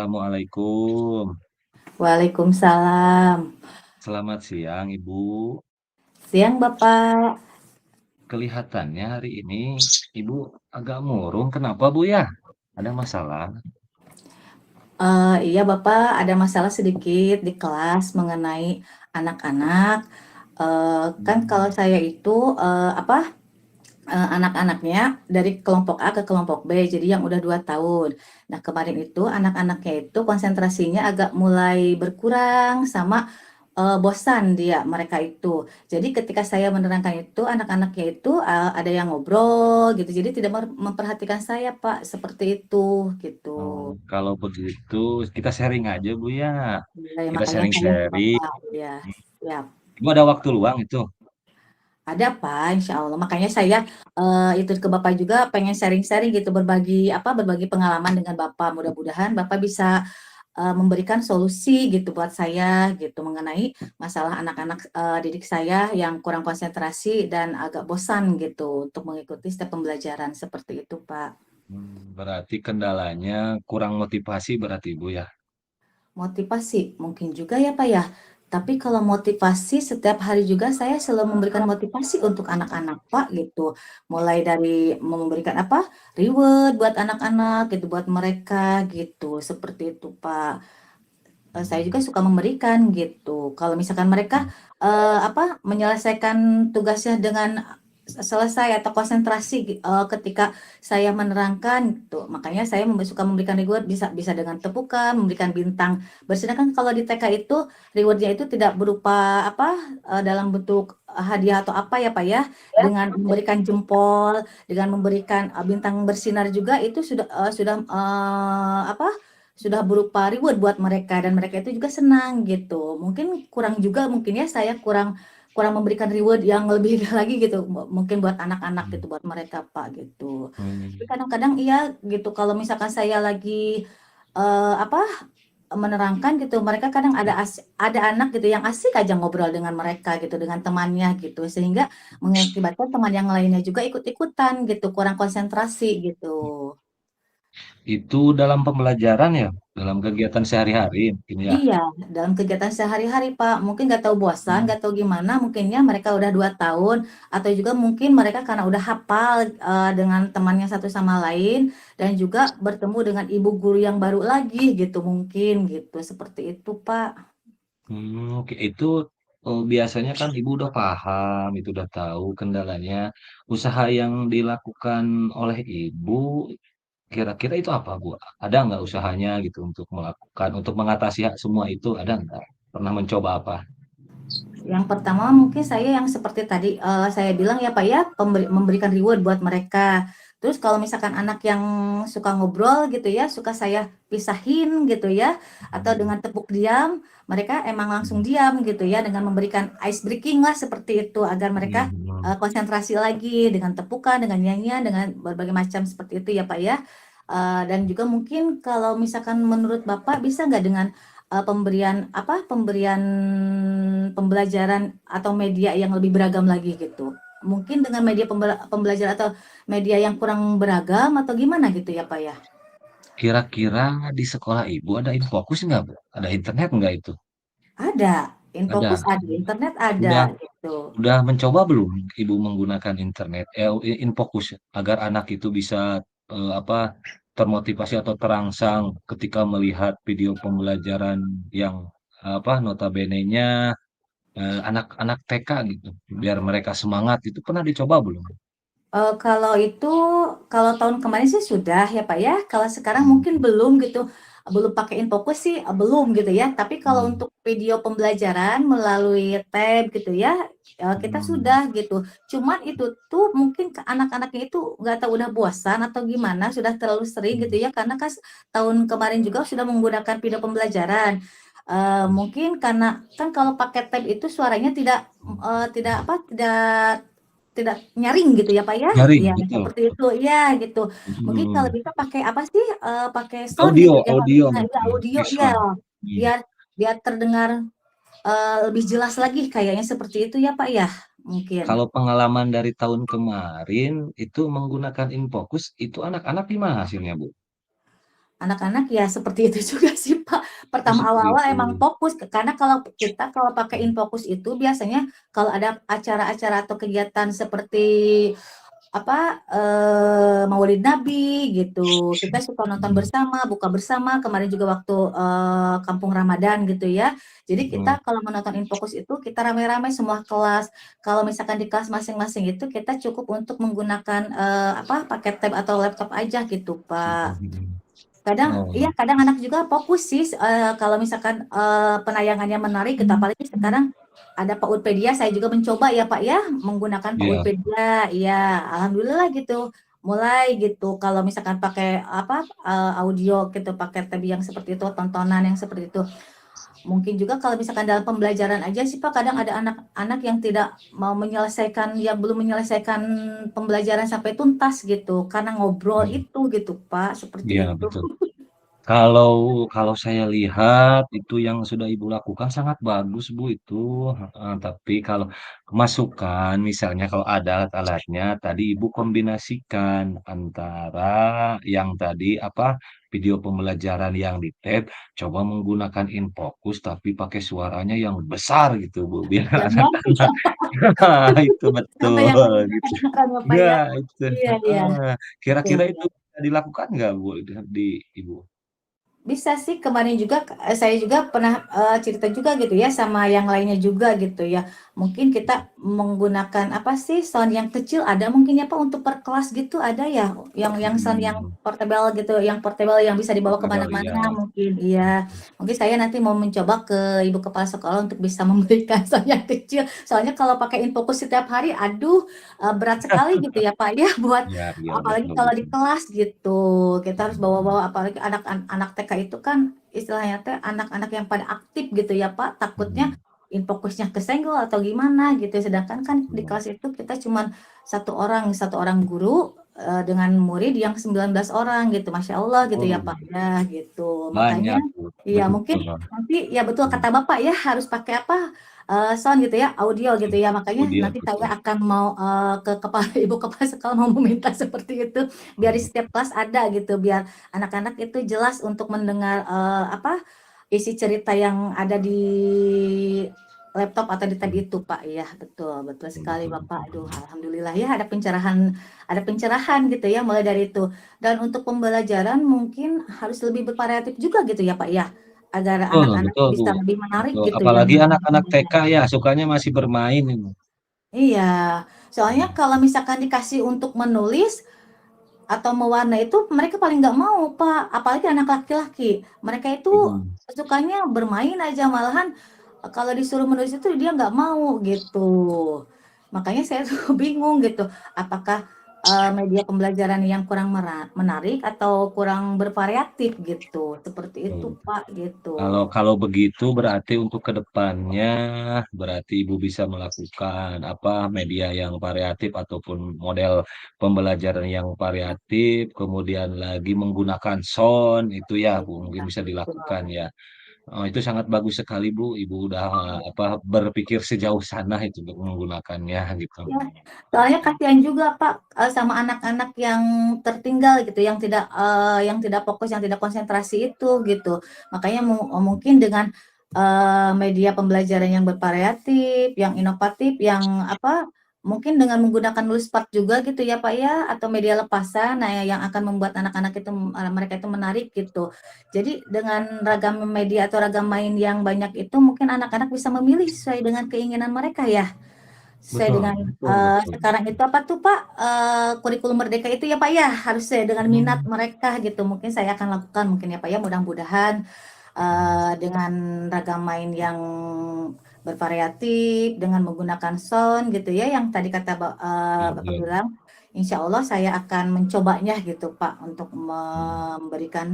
Assalamualaikum. Waalaikumsalam. Selamat siang, Ibu. Siang, Bapak. Kelihatannya hari ini Ibu agak murung. Kenapa, Bu ya? Ada masalah? Iya, Bapak, ada masalah sedikit di kelas mengenai anak-anak. Kan kalau Hmm. saya itu anak-anaknya dari kelompok A ke kelompok B, jadi yang udah 2 tahun. Nah, kemarin itu anak-anaknya itu konsentrasinya agak mulai berkurang sama bosan dia mereka itu. Jadi ketika saya menerangkan itu anak-anaknya itu ada yang ngobrol gitu. Jadi tidak memperhatikan saya, Pak, seperti itu gitu. Oh, kalau begitu kita sharing aja, Bu ya. Ya, Kita makanya saya ke sharing-sharing. Bapak ya. Siap. Ibu ada waktu luang itu? Ada Pak, insya Allah. Makanya saya itu ke Bapak juga pengen sharing-sharing gitu, berbagi pengalaman dengan Bapak. Mudah-mudahan Bapak bisa memberikan solusi gitu buat saya gitu mengenai masalah anak-anak didik saya yang kurang konsentrasi dan agak bosan gitu untuk mengikuti setiap pembelajaran seperti itu, Pak. Berarti kendalanya kurang motivasi berarti, Ibu ya. Motivasi mungkin juga ya, Pak ya. Tapi kalau motivasi setiap hari juga saya selalu memberikan motivasi untuk anak-anak, Pak gitu. Mulai dari memberikan reward buat anak-anak gitu, buat mereka gitu. Seperti itu, Pak. Saya juga Hmm. suka memberikan gitu. Kalau misalkan mereka menyelesaikan tugasnya dengan selesai atau konsentrasi ketika saya menerangkan gitu. Makanya saya suka memberikan reward bisa bisa dengan tepukan, memberikan bintang. Sedangkan kalau di TK itu rewardnya itu tidak berupa dalam bentuk hadiah atau apa ya Pak ya, dengan memberikan jempol, dengan memberikan bintang bersinar juga itu sudah berupa reward buat mereka dan mereka itu juga senang gitu. Mungkin kurang juga mungkin ya saya kurang kurang memberikan reward yang lebih lagi gitu. Mungkin buat anak-anak gitu buat mereka Pak gitu. Tapi Hmm. kadang-kadang iya gitu kalau misalkan saya lagi eh, apa menerangkan gitu mereka kadang ada anak gitu yang asik aja ngobrol dengan mereka gitu dengan temannya gitu sehingga mengakibatkan teman yang lainnya juga ikut-ikutan gitu kurang konsentrasi gitu. Itu dalam pembelajaran ya, dalam kegiatan sehari-hari mungkin ya. Iya, dalam kegiatan sehari-hari, Pak. Mungkin nggak tahu bosan, Hmm. nggak tahu gimana, mungkinnya mereka udah 2 tahun, atau juga mungkin mereka karena udah hafal dengan temannya satu sama lain, dan juga bertemu dengan ibu guru yang baru lagi, gitu mungkin, gitu. Seperti itu, Pak. Oke. Itu biasanya kan Ibu udah paham, itu udah tahu kendalanya. Usaha yang dilakukan oleh Ibu, kira-kira itu apa, Bu? Ada nggak usahanya gitu untuk mengatasi semua itu, ada nggak? Pernah mencoba apa? Yang pertama mungkin saya yang seperti tadi saya bilang ya Pak ya, memberikan reward buat mereka. Terus kalau misalkan anak yang suka ngobrol gitu ya, suka saya pisahin gitu ya, atau Hmm. dengan tepuk diam, mereka emang langsung Hmm. diam gitu ya, dengan memberikan ice breaking lah seperti itu, agar mereka Hmm. konsentrasi lagi dengan tepukan, dengan nyanyian, dengan berbagai macam seperti itu ya Pak ya. Dan juga mungkin kalau misalkan menurut Bapak bisa nggak dengan pemberian pembelajaran atau media yang lebih beragam lagi gitu. Mungkin dengan media pembelajaran atau media yang kurang beragam atau gimana gitu ya Pak ya? Kira-kira di sekolah Ibu ada Infokus nggak, Bu? Ada internet nggak itu? Ada, Ada. Infokus ada, internet ada Udah gitu. Udah mencoba belum Ibu menggunakan internet, Infokus agar anak itu bisa termotivasi atau terangsang ketika melihat video pembelajaran yang notabene-nya anak-anak TK gitu, biar mereka semangat itu pernah dicoba belum? Kalau itu, kalau tahun kemarin sih sudah ya Pak ya. Kalau sekarang Hmm. mungkin belum gitu, belum pakai Infokus sih belum gitu ya. Tapi kalau Hmm. untuk video pembelajaran melalui tab gitu ya, kita Hmm. sudah gitu. Cuman itu tuh mungkin ke anak-anaknya itu nggak tahu udah bosan atau gimana, sudah terlalu sering gitu Hmm. ya. Karena kan tahun kemarin juga sudah menggunakan video pembelajaran. Mungkin karena kan kalau pakai tab itu suaranya tidak eh, tidak apa tidak tidak nyaring gitu ya Pak ya? Nyaring, Iya betul. seperti itu, iya gitu. Mungkin kalau Hmm. bisa pakai apa sih, pakai sound Audio gitu jangan audio ya mungkin, audio iya, visual. Hmm. biar biar terdengar, lebih jelas lagi kayaknya seperti itu ya Pak ya? Mungkin. Kalau pengalaman dari tahun kemarin itu menggunakan Infokus, itu anak-anak gimana hasilnya, Bu? Anak-anak ya seperti itu juga sih, Pak. Oh Pertama seperti awal-awal itu. emang fokus, karena kalau kita kalau pakai Mhm infocus itu biasanya kalau ada acara-acara atau kegiatan seperti apa, Maulid Nabi gitu, kita suka nonton mhm bersama, buka bersama, kemarin juga waktu, kampung Ramadan gitu ya. Jadi mhm. kita kalau menonton Infokus itu kita rame-rame semua kelas. Kalau misalkan di kelas masing-masing itu kita cukup untuk menggunakan, apa, pakai tab atau laptop aja gitu, Mhm Pak. mhm. Kadang Oh, iya, kadang anak juga fokus sih, kalau misalkan, penayangannya menarik gitu, apalagi sekarang ada Paudpedia, saya juga mencoba ya, Pak, ya, menggunakan iya, Paudpedia, iya, alhamdulillah gitu, mulai gitu, kalau misalkan pakai apa, audio gitu, pakai tab yang seperti itu, tontonan yang seperti itu. Mungkin juga kalau misalkan dalam pembelajaran aja sih, Pak, kadang ada anak-anak yang tidak mau menyelesaikan yang belum menyelesaikan pembelajaran sampai tuntas gitu, karena ngobrol mhm, itu gitu, Pak, iya seperti itu. betul. Kalau kalau saya lihat itu yang sudah Ibu lakukan sangat bagus Bu itu, heeh, tapi kalau masukan misalnya kalau ada alat-alatnya tadi Ibu kombinasikan antara yang tadi apa, video pembelajaran yang di-tag, coba menggunakan infocus tapi pakai suaranya yang besar gitu Bu, biar Yang nyanyi anak-anak itu sampai yang betul lain gitu. kedengeran ya, Pak, Iya ya. itu, Iya iya, heeh, betul. kira-kira itu bisa dilakukan nggak Bu, di Ibu? Bisa sih, kemarin juga saya juga pernah, cerita juga gitu ya sama yang lainnya juga gitu ya. Mungkin kita menggunakan apa sih, sound yang kecil ada mungkin ya Pak untuk per kelas gitu ada ya? Yang sound yang Mhm, portable gitu, yang portable yang bisa dibawa ke portable iya, mana-mana mungkin, iya. mhm, Mungkin saya nanti mau mencoba ke ibu kepala sekolah untuk bisa memberikan sound yang kecil. Soalnya kalau pakai infocus setiap hari, aduh, berat sekali gitu ya Pak ya buat iya iya, apalagi betul kalau di betul, kelas gitu, kita harus mhm bawa-bawa apalagi anak TK itu kan istilahnya teh anak-anak yang pada aktif gitu ya Pak, takutnya mhm, fokusnya kesenggol atau gimana gitu. Sedangkan kan di betul, kelas itu kita cuman satu orang guru, dengan murid yang 19 orang gitu, Masya Allah gitu ya oh, Pak ya, gitu. Makanya banyak tuh, iya mungkin betul, nanti ya betul mhm, kata Bapak ya harus pakai apa, sound gitu ya, audio gitu ya. Makanya audio nanti saya betul, akan mau, ke kepala ibu kepala sekolah mau meminta seperti itu, biar di mhm, setiap kelas ada gitu, biar anak-anak itu jelas untuk mendengar, apa, isi cerita yang ada di laptop atau di tab mhm, itu, Pak. Iya, betul betul betul sekali, betul Bapak. betul, Aduh, mhm, alhamdulillah ya ada pencerahan gitu ya mulai dari itu. Dan untuk pembelajaran mungkin harus lebih bervariatif juga gitu ya, Pak, ya? Agar betul anak-anak betul Bu, bisa lebih menarik betul, gitu ya apalagi menonton anak-anak TK pembelajaran. ya sukanya masih bermain itu, Iya, soalnya mhm kalau misalkan dikasih untuk menulis atau mewarna itu mereka paling nggak mau, Pak, apalagi anak laki-laki. Mereka itu mhm. sukanya bermain aja, malahan kalau disuruh menulis itu dia nggak mau gitu. Makanya saya tuh bingung gitu, apakah, media pembelajaran yang kurang menarik atau kurang bervariatif gitu, seperti itu, Betul. Pak, gitu. Kalau kalau begitu berarti untuk ke depannya, berarti Ibu bisa melakukan apa, media yang variatif ataupun model pembelajaran yang variatif, kemudian lagi menggunakan sound itu ya Bu, mungkin Iya, bisa betul. dilakukan ya. Oh, itu sangat bagus sekali Bu, Ibu udah apa, berpikir sejauh sana itu untuk menggunakannya gitu. Ya, soalnya kasihan juga Pak, sama anak-anak yang tertinggal gitu, yang tidak fokus, yang tidak konsentrasi itu gitu. Makanya mungkin dengan, media pembelajaran yang bervariatif, yang inovatif, yang apa, mungkin dengan menggunakan nulispart juga gitu ya Pak ya, atau media lepasan, nah yang akan membuat anak-anak itu, mereka itu menarik gitu. Jadi dengan ragam media atau ragam main yang banyak itu, mungkin anak-anak bisa memilih sesuai dengan keinginan mereka ya? Sesuai Betul dengan, betul betul. sekarang itu apa tuh Pak, kurikulum merdeka itu ya Pak ya, harus sesuai dengan minat Mhm mereka gitu. Mungkin saya akan lakukan mungkin ya Pak ya, mudah-mudahan, mhm. dengan ragam main yang bervariatif, dengan menggunakan sound gitu ya, yang tadi kata Iya Bapak iya. bilang, insya Allah saya akan mencobanya gitu Pak, untuk Mhm. memberikan,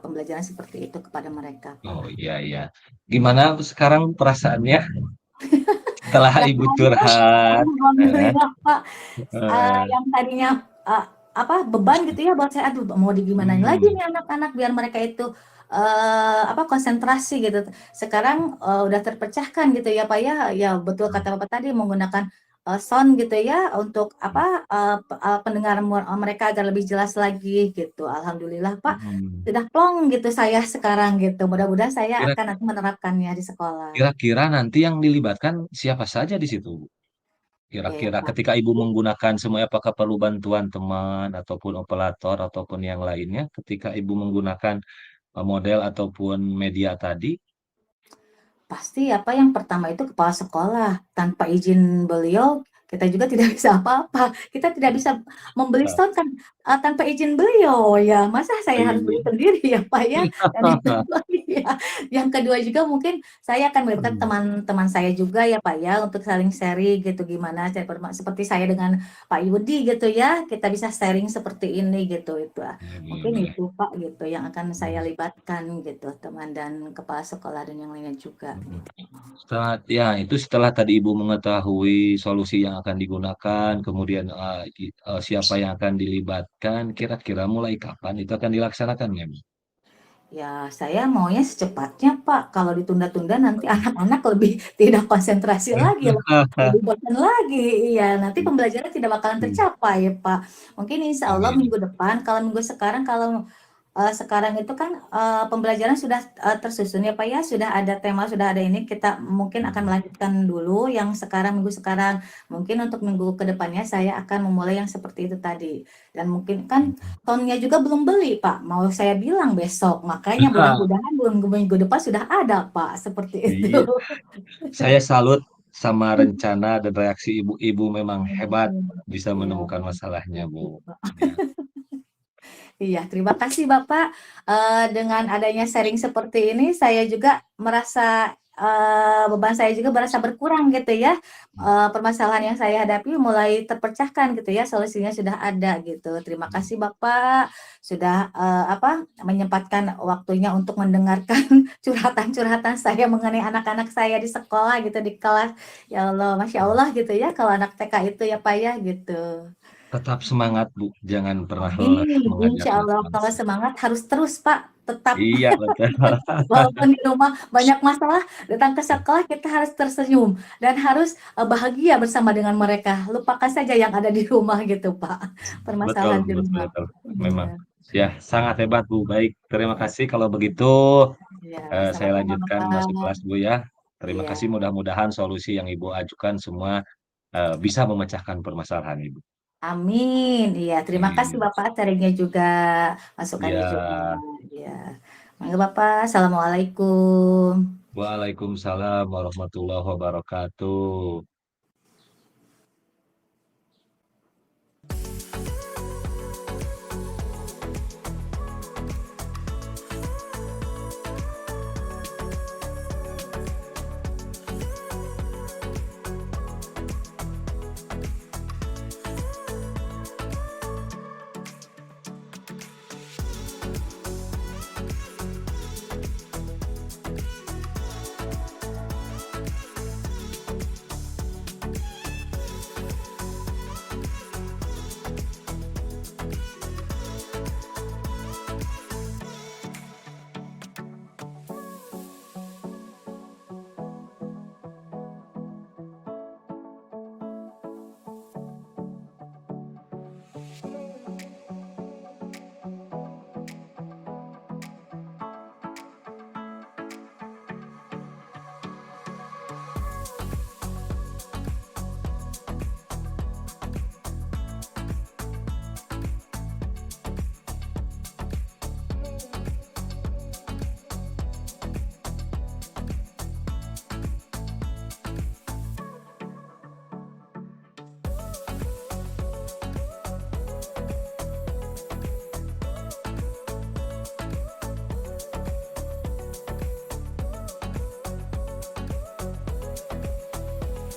pembelajaran seperti itu kepada mereka Oh, Pak. iya iya. Gimana sekarang perasaannya setelah Ibu Perasaannya curhat? Heeh alhamdulillah Pak, heeh. yang tadinya, apa, beban gitu ya buat saya, aduh mau digimanain lagi Mhm, nih anak-anak biar mereka itu, apa, konsentrasi gitu. Sekarang, udah terpecahkan gitu ya, Pak, ya. Ya betul kata Bapak tadi menggunakan sound gitu ya, untuk Mhm. pendengaran mereka agar lebih jelas lagi gitu. Alhamdulillah Pak, Mhm. sudah plong gitu saya sekarang gitu. Mudah-mudahan saya Kira akan nanti menerapkannya di sekolah. kira-kira nanti yang dilibatkan siapa saja di situ, Bu? Oke Kira-kira Pak. ketika Ibu menggunakan semua, apakah perlu bantuan teman ataupun operator ataupun yang lainnya ketika Ibu menggunakan, model ataupun media tadi? Pasti yang pertama itu kepala sekolah, tanpa izin beliau kita juga tidak bisa apa-apa. Kita tidak bisa membeli Heeh. sound kan, tanpa izin beliau ya, masa saya harus beli Iya. sendiri ya, Pak, ya. Dan yang kedua iya, yang kedua juga mungkin saya akan melibatkan Mhm. teman-teman saya juga ya, Pak, ya, untuk saling sharing gitu, gimana seperti saya dengan Pak Yudi gitu ya, kita bisa sharing seperti ini gitu, itu. Iya, boleh Mungkin boleh. itu Pak gitu yang akan saya Mhm. libatkan gitu, teman dan kepala sekolah dan yang lainnya juga Mhm. gitu. Setelah tadi Ibu mengetahui solusi yang akan digunakan, kemudian, siapa yang akan dilibatkan, kira-kira mulai kapan itu akan dilaksanakan ya, Bu? Ya, saya maunya secepatnya, Pak. Kalau ditunda-tunda nanti anak-anak lebih tidak konsentrasi lagi, lebih bosan lagi. Iya, nanti pembelajaran tidak bakalan Mhm. tercapai, Pak. Mungkin insya Allah Iya. minggu depan, kalau minggu sekarang, kalau sekarang itu kan pembelajaran sudah tersusun ya Pak ya, sudah ada tema, sudah ada ini, kita mungkin akan Mhm. melanjutkan dulu yang sekarang, minggu sekarang. Mungkin untuk minggu ke depannya saya akan memulai yang seperti itu tadi. Dan mungkin kan Mhm. tonnya juga belum beli Pak, mau saya bilang besok. Makanya mudah-mudahan minggu depan sudah ada Pak, seperti itu. Iya, saya salut sama rencana dan reaksi Ibu. Ibu memang hebat bisa Iya, menemukan masalahnya, gitu, Bu. Pak. Ya. Iya, terima kasih Bapak. Dengan adanya sharing seperti ini, saya juga merasa beban saya juga berasa berkurang gitu ya. Permasalahan yang saya hadapi mulai terpecahkan gitu ya, solusinya sudah ada gitu. Terima kasih Bapak sudah menyempatkan waktunya untuk mendengarkan curhatan-curhatan saya mengenai anak-anak saya di sekolah gitu di kelas. Ya Allah, Masya Allah gitu ya, kalau anak TK itu ya Pak ya gitu. Tetap semangat, Bu, jangan pernah lelah Amin, mengajar insya anak Allah kalau bangsa. semangat harus terus Pak, tetap Iya, betul. walaupun di rumah banyak masalah, datang ke sekolah kita harus tersenyum dan harus bahagia bersama dengan mereka. Lupakan saja yang ada di rumah gitu Pak, Betul permasalahan di betul rumah. betul, memang. Iya, Ya, sangat hebat, Bu. Baik, terima iya, kasih kalau begitu, iya, saya sama-sama lanjutkan masuk Bapak. kelas dulu ya. Terima Iya, kasih, mudah-mudahan solusi yang Ibu ajukan semua, bisa memecahkan permasalahan Ibu. amin. Iya, terima kasih Iya. Bapak sharing juga, masukannya juga. Iya. Iya, mangga Bapak, assalamualaikum. Waalaikumsalam warahmatullahi wabarakatuh.